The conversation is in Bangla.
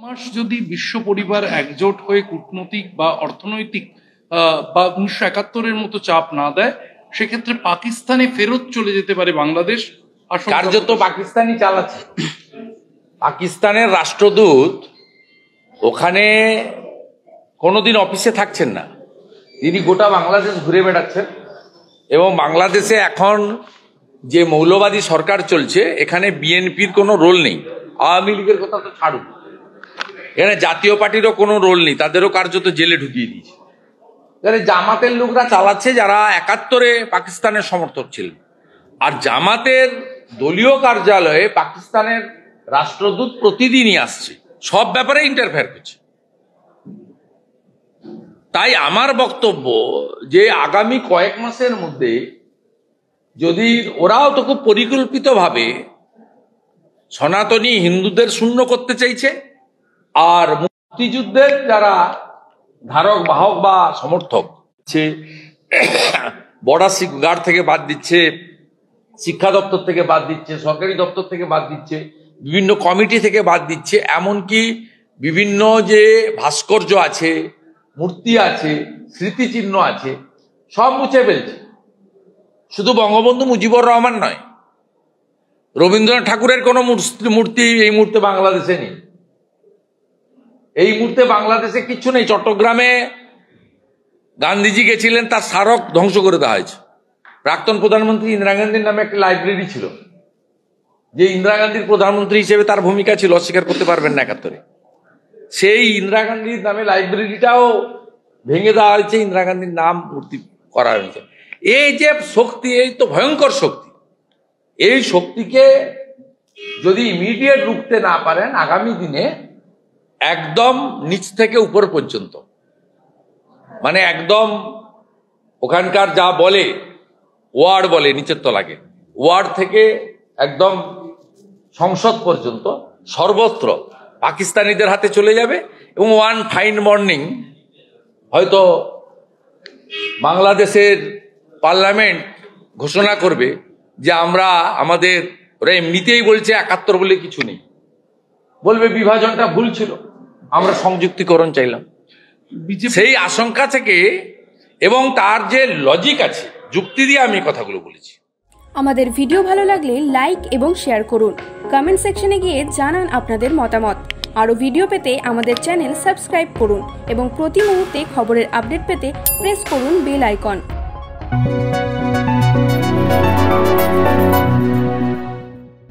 মাস যদি বিশ্ব পরিবার একজোট হয়ে কূটনৈতিক বা অর্থনৈতিক বা 1971-এর মতো চাপ না দেয়, সেক্ষেত্রে পাকিস্তানে ফেরত চলে যেতে পারে বাংলাদেশ। কার্যত পাকিস্তানি চালাচ্ছে। পাকিস্তানের রাষ্ট্রদূত ওখানে কোনোদিন অফিসে থাকছেন না, তিনি গোটা বাংলাদেশ ঘুরে বেড়াচ্ছেন। এবং বাংলাদেশে এখন যে মৌলবাদী সরকার চলছে, এখানে বিএনপির কোনো রোল নেই। আওয়ামী লীগের কথা তো ছাড়ুন, এখানে জাতীয় পার্টিরও কোনো রোল নেই, তাদেরও কার্যত জেলে ঢুকিয়ে দিয়েছে। জামাতের লোকরা চালাচ্ছে, যারা 71-এ পাকিস্তানের সমর্থক ছিলেন। আর জামাতের দলীয় কার্যালয়ে পাকিস্তানের রাষ্ট্রদূত প্রতিদিনই আসছে, সব ব্যাপারে ইন্টারফেয়ার করছে। তাই আমার বক্তব্য যে আগামী কয়েক মাসের মধ্যে যদি ওরাও তো খুব পরিকল্পিতভাবে সনাতনী হিন্দুদের শূন্য করতে চাইছে, আর মুক্তিযুদ্ধের যারা ধারক বাহক বা সমর্থক বর্ডার গার্ড থেকে বাদ দিচ্ছে, শিক্ষা দপ্তর থেকে বাদ দিচ্ছে, সরকারি দপ্তর থেকে বাদ দিচ্ছে, বিভিন্ন কমিটি থেকে বাদ দিচ্ছে, এমনকি বিভিন্ন যে ভাস্কর্য আছে, মূর্তি আছে, স্মৃতিচিহ্ন আছে, সব মুছে ফেলছে। শুধু বঙ্গবন্ধু মুজিবুর রহমান নয়, রবীন্দ্রনাথ ঠাকুরের কোনো মূর্তি এই মুহূর্তে বাংলাদেশে নেই। এই মুহূর্তে বাংলাদেশে কিচ্ছু নেই। চট্টগ্রামে গান্ধীজি গেছিলেন, তার স্মারক ধ্বংস করে দেওয়া হয়েছে। প্রাক্তন প্রধানমন্ত্রী ইন্দিরা গান্ধীর নামে একটা লাইব্রেরি ছিল, যে ইন্দিরা গান্ধীর প্রধানমন্ত্রী হিসেবে তার ভূমিকা ছিল, অস্বীকার করতে পারবেন না 71-এ। সেই ইন্দিরা গান্ধীর নামে লাইব্রেরিটাও ভেঙে দেওয়া হয়েছে, ইন্দিরা গান্ধীর নাম মূর্তি করা হয়েছে। এই যে শক্তি, এই তো ভয়ঙ্কর শক্তি। এই শক্তিকে যদি ইমিডিয়েট রুখতে না পারেন, আগামী দিনে একদম নিচ থেকে উপর পর্যন্ত, মানে একদম ওখানকার যা বলে ওয়ার্ড বলে নিচের তলাকে, ওয়ার্ড থেকে একদম সংসদ পর্যন্ত সর্বত্র পাকিস্তানিদের হাতে চলে যাবে। এবং ওয়ান ফাইন মর্নিং হয়তো বাংলাদেশের পার্লামেন্ট ঘোষণা করবে যে আমরা আমাদের, ওরা এমনিতেই বলছে 71 বলে কিছু নেই, বলবে বিভাজনটা ভুল ছিল, আমরা সংযুক্তিকরণ চাইলাম। সেই আশঙ্কা থেকে, এবং তার যে লজিক আছে, যুক্তি দিয়ে আমি কথাগুলো বলেছি। আমাদের ভিডিও ভালো লাগলে লাইক এবং শেয়ার করুন, কমেন্ট সেকশনে গিয়ে জানান আপনাদের মতামত। আরও ভিডিও পেতে আমাদের চ্যানেল সাবস্ক্রাইব করুন এবং প্রতি মুহূর্তে খবরের আপডেট পেতে প্রেস করুন বেল আইকন।